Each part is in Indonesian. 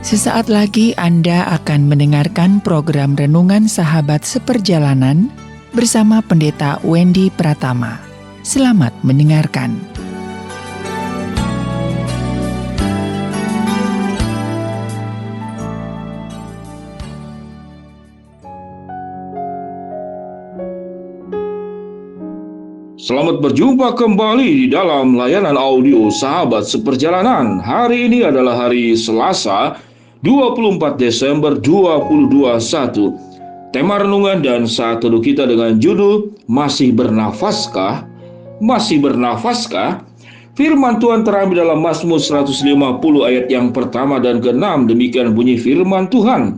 Sesaat lagi Anda akan mendengarkan program Renungan Sahabat Seperjalanan bersama Pendeta Wendy Pratama. Selamat mendengarkan. Selamat berjumpa kembali di dalam layanan audio Sahabat Seperjalanan. Hari ini adalah hari Selasa, 24 Desember 2021. Tema renungan dan saat teduh kita dengan judul Masih Bernafaskah? Masih bernafaskah? Firman Tuhan terambil dalam Mazmur 150 ayat yang pertama dan ke-6. Demikian bunyi firman Tuhan.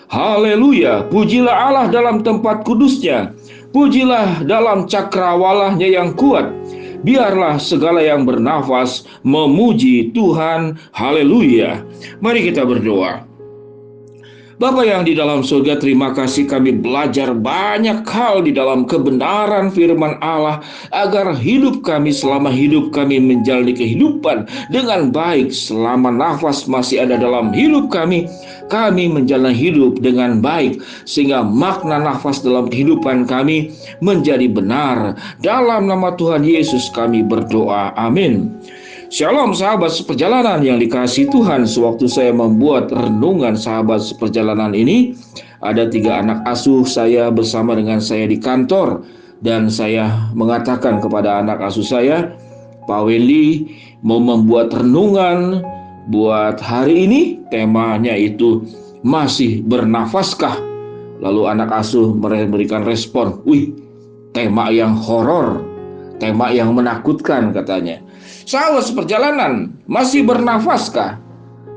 Haleluya, pujilah Allah dalam tempat kudusnya, pujilah dalam cakrawalahnya yang kuat. Biarlah segala yang bernafas memuji Tuhan. Haleluya. Mari kita berdoa. Bapa yang di dalam surga, terima kasih kami belajar banyak hal di dalam kebenaran firman Allah, agar hidup kami selama hidup kami menjalani kehidupan dengan baik. Selama nafas masih ada dalam hidup kami menjalani hidup dengan baik, sehingga makna nafas dalam kehidupan kami menjadi benar. Dalam nama Tuhan Yesus kami berdoa, amin. Shalom sahabat seperjalanan yang dikasihi Tuhan. Sewaktu saya membuat renungan sahabat seperjalanan ini, ada 3 anak asuh saya bersama dengan saya di kantor. Dan saya mengatakan kepada anak asuh saya, Pak Wendy mau membuat renungan buat hari ini. Temanya itu masih bernafaskah? Lalu anak asuh memberikan respon, wih, tema yang horor, tema yang menakutkan katanya. Sahabat seperjalanan, masih bernafaskah?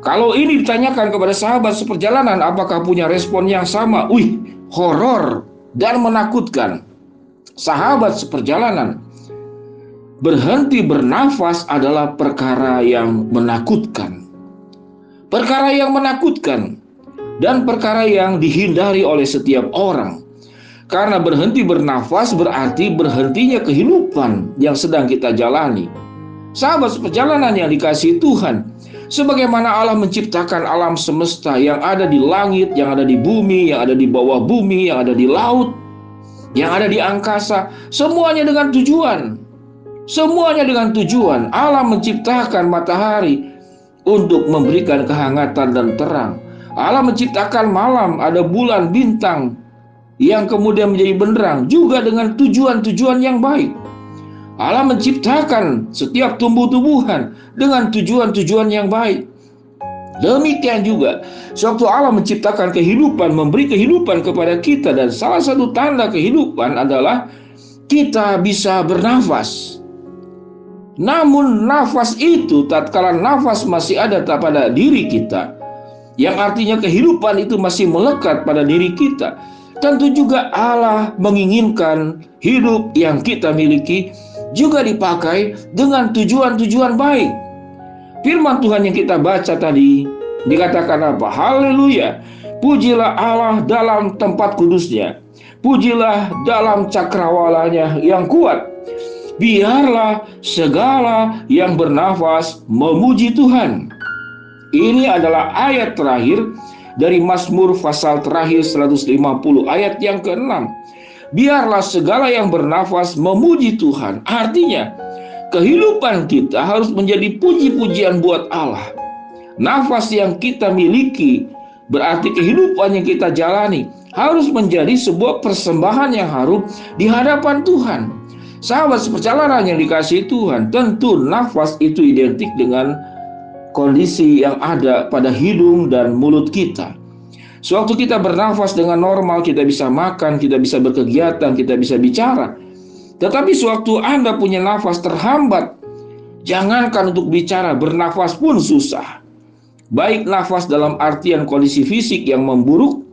Kalau ini ditanyakan kepada sahabat seperjalanan, apakah punya respon yang sama? Wih, horor dan menakutkan. Sahabat seperjalanan, berhenti bernafas adalah perkara yang menakutkan. Perkara yang menakutkan dan perkara yang dihindari oleh setiap orang. Karena berhenti bernafas berarti berhentinya kehidupan yang sedang kita jalani. Sahabat seperjalanan yang dikasihi Tuhan, sebagaimana Allah menciptakan alam semesta yang ada di langit, yang ada di bumi, yang ada di bawah bumi, yang ada di laut, yang ada di angkasa, semuanya dengan tujuan. Semuanya dengan tujuan. Allah menciptakan matahari untuk memberikan kehangatan dan terang. Allah menciptakan malam, ada bulan, bintang yang kemudian menjadi benderang, juga dengan tujuan-tujuan yang baik. Allah menciptakan setiap tumbuh-tumbuhan dengan tujuan-tujuan yang baik. Demikian juga, sewaktu Allah menciptakan kehidupan, memberi kehidupan kepada kita, dan salah satu tanda kehidupan adalah kita bisa bernafas. Namun nafas itu, tatkala nafas masih ada pada diri kita, yang artinya kehidupan itu masih melekat pada diri kita, tentu juga Allah menginginkan hidup yang kita miliki juga dipakai dengan tujuan-tujuan baik. Firman Tuhan yang kita baca tadi dikatakan apa? Haleluya, pujilah Allah dalam tempat kudusnya, pujilah dalam cakrawalanya yang kuat. Biarlah segala yang bernafas memuji Tuhan. Ini adalah ayat terakhir dari Mazmur pasal terakhir 150 ayat yang ke-6. Biarlah segala yang bernafas memuji Tuhan. Artinya, kehidupan kita harus menjadi puji-pujian buat Allah. Nafas yang kita miliki berarti kehidupan yang kita jalani harus menjadi sebuah persembahan yang harum di hadapan Tuhan. Sahabat seperjalanan yang dikasihi Tuhan, tentu nafas itu identik dengan kondisi yang ada pada hidung dan mulut kita. Sewaktu kita bernafas dengan normal, kita bisa makan, kita bisa berkegiatan, kita bisa bicara. Tetapi sewaktu Anda punya nafas terhambat, jangankan untuk bicara, bernafas pun susah. Baik nafas dalam artian kondisi fisik yang memburuk,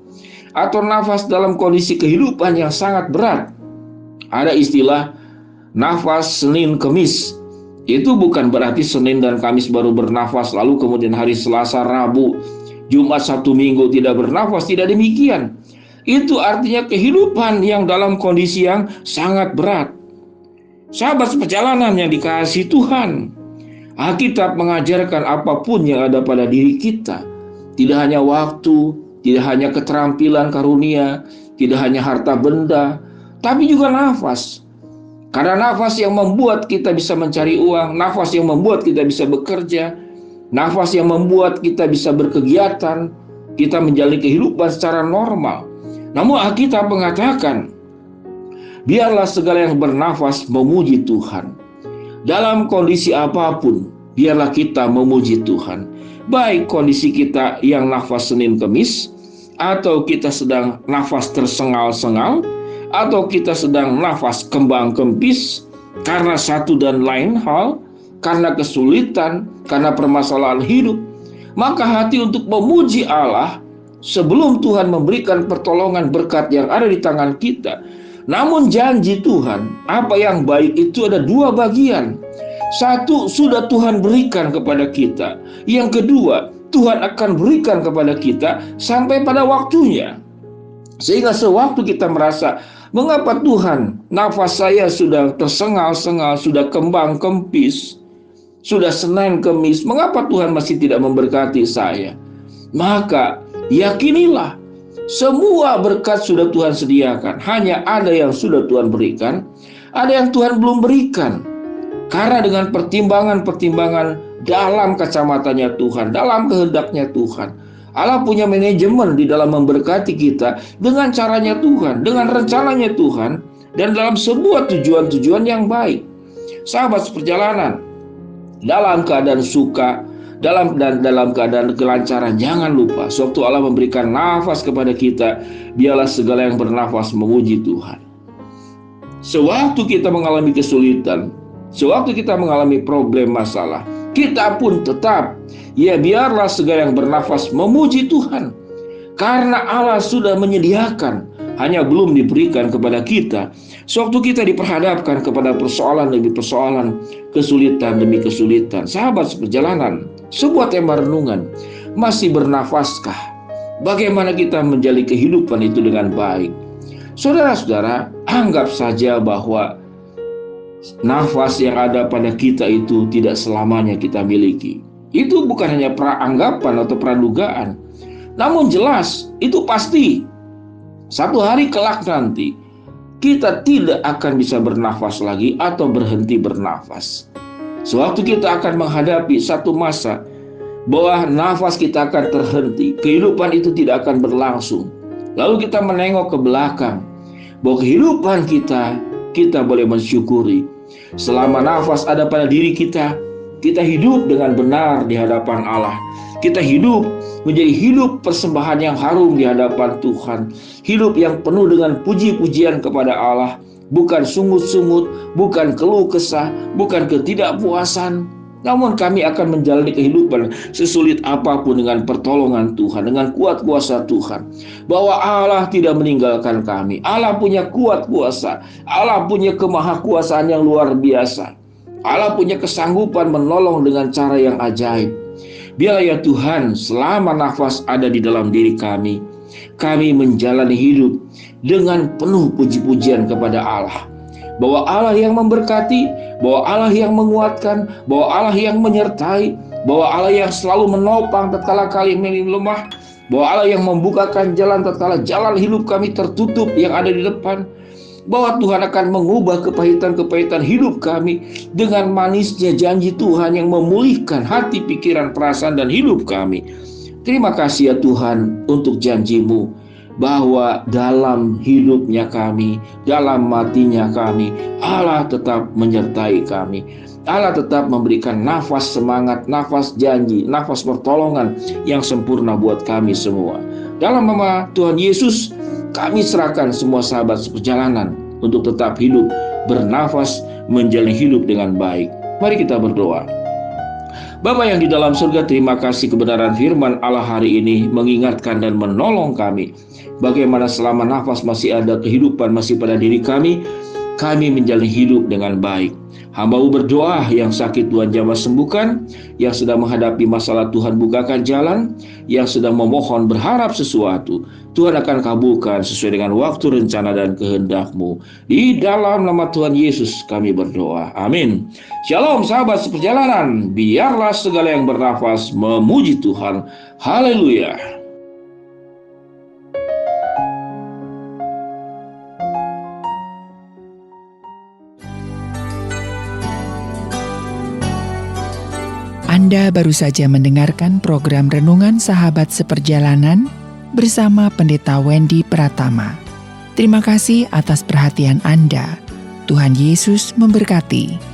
atau nafas dalam kondisi kehidupan yang sangat berat. Ada istilah nafas Senin Kemis. Itu bukan berarti Senin dan Kamis baru bernafas, lalu kemudian hari Selasa, Rabu, Jumat, Sabtu, Minggu tidak bernafas. Tidak demikian. Itu artinya kehidupan yang dalam kondisi yang sangat berat. Sahabat seperjalanan yang dikasihi Tuhan, Alkitab mengajarkan apapun yang ada pada diri kita, Tidak hanya waktu, tidak hanya keterampilan karunia, tidak hanya harta benda, tapi juga nafas. Karena nafas yang membuat kita bisa mencari uang, nafas yang membuat kita bisa bekerja, nafas yang membuat kita bisa berkegiatan, kita menjalani kehidupan secara normal. Namun Alkitab mengatakan, biarlah segala yang bernafas memuji Tuhan. Dalam kondisi apapun, biarlah kita memuji Tuhan. Baik kondisi kita yang nafas Senin Kemis, atau kita sedang nafas tersengal-sengal, atau kita sedang nafas kembang kempis karena satu dan lain hal, karena kesulitan, karena permasalahan hidup, maka hati untuk memuji Allah sebelum Tuhan memberikan pertolongan berkat yang ada di tangan kita. Namun janji Tuhan, apa yang baik itu ada dua bagian. Satu, sudah Tuhan berikan kepada kita. Yang kedua, Tuhan akan berikan kepada kita sampai pada waktunya. Sehingga sewaktu kita merasa, mengapa Tuhan, nafas saya sudah tersengal-sengal, sudah kembang kempis, sudah Senin Kemis, mengapa Tuhan masih tidak memberkati saya? Maka yakinilah, semua berkat sudah Tuhan sediakan. Hanya ada yang sudah Tuhan berikan, ada yang Tuhan belum berikan. Karena dengan pertimbangan-pertimbangan dalam kacamatanya Tuhan, dalam kehendaknya Tuhan, Allah punya manajemen di dalam memberkati kita dengan caranya Tuhan, dengan rencananya Tuhan, dan dalam sebuah tujuan-tujuan yang baik. Sahabat seperjalanan, dalam keadaan suka, dalam keadaan kelancaran, jangan lupa, sewaktu Allah memberikan nafas kepada kita, biarlah segala yang bernafas memuji Tuhan. Sewaktu kita mengalami kesulitan, sewaktu kita mengalami problem masalah, kita pun tetap, biarlah segala yang bernafas memuji Tuhan. Karena Allah sudah menyediakan, hanya belum diberikan kepada kita. Sewaktu kita diperhadapkan kepada persoalan demi persoalan, kesulitan demi kesulitan. Sahabat seperjalanan, sebuah tema renungan, masih bernafaskah? Bagaimana kita menjalani kehidupan itu dengan baik? Saudara-saudara, anggap saja bahwa nafas yang ada pada kita itu tidak selamanya kita miliki. Itu bukan hanya praanggapan atau pradugaan, namun jelas itu pasti satu hari kelak nanti kita tidak akan bisa bernafas lagi atau berhenti bernafas. Sewaktu kita akan menghadapi satu masa bahwa nafas kita akan terhenti, kehidupan itu tidak akan berlangsung. Lalu kita menengok ke belakang bahwa kehidupan kita boleh mensyukuri. Selama nafas ada pada diri kita, kita hidup dengan benar di hadapan Allah. Kita hidup menjadi hidup persembahan yang harum di hadapan Tuhan. Hidup yang penuh dengan puji-pujian kepada Allah. Bukan sungut-sungut, bukan keluh kesah, bukan ketidakpuasan. Namun kami akan menjalani kehidupan sesulit apapun dengan pertolongan Tuhan, dengan kuat kuasa Tuhan. Bahwa Allah tidak meninggalkan kami. Allah punya kuat kuasa. Allah punya kemahakuasaan yang luar biasa. Allah punya kesanggupan menolong dengan cara yang ajaib. Biarlah ya Tuhan, selama nafas ada di dalam diri kami menjalani hidup dengan penuh puji-pujian kepada Allah. Bahwa Allah yang memberkati, bahwa Allah yang menguatkan, bahwa Allah yang menyertai, bahwa Allah yang selalu menopang tatkala kami lemah, bahwa Allah yang membukakan jalan tatkala jalan hidup kami tertutup yang ada di depan, bahwa Tuhan akan mengubah kepahitan-kepahitan hidup kami dengan manisnya janji Tuhan yang memulihkan hati, pikiran, perasaan, dan hidup kami. Terima kasih ya Tuhan untuk janji-Mu bahwa dalam hidupnya kami, dalam matinya kami, Allah tetap menyertai kami. Allah tetap memberikan nafas semangat, nafas janji, nafas pertolongan yang sempurna buat kami semua. Dalam nama Tuhan Yesus, kami serahkan semua sahabat seperjalanan untuk tetap hidup, bernafas, menjalani hidup dengan baik. Mari kita berdoa. Bapa yang di dalam surga, terima kasih kebenaran firman Allah hari ini mengingatkan dan menolong kami. Bagaimana selama nafas masih ada, kehidupan masih pada diri kami menjalani hidup dengan baik. Hamba-Mu berdoa yang sakit Tuhan jamah sembuhkan, yang sedang menghadapi masalah Tuhan bukakan jalan, yang sedang memohon berharap sesuatu, Tuhan akan kabulkan sesuai dengan waktu, rencana, dan kehendak-Mu. Di dalam nama Tuhan Yesus kami berdoa. Amin. Shalom sahabat seperjalanan, biarlah segala yang bernafas memuji Tuhan. Haleluya. Anda baru saja mendengarkan program Renungan Sahabat Seperjalanan bersama Pendeta Wendy Pratama. Terima kasih atas perhatian Anda. Tuhan Yesus memberkati.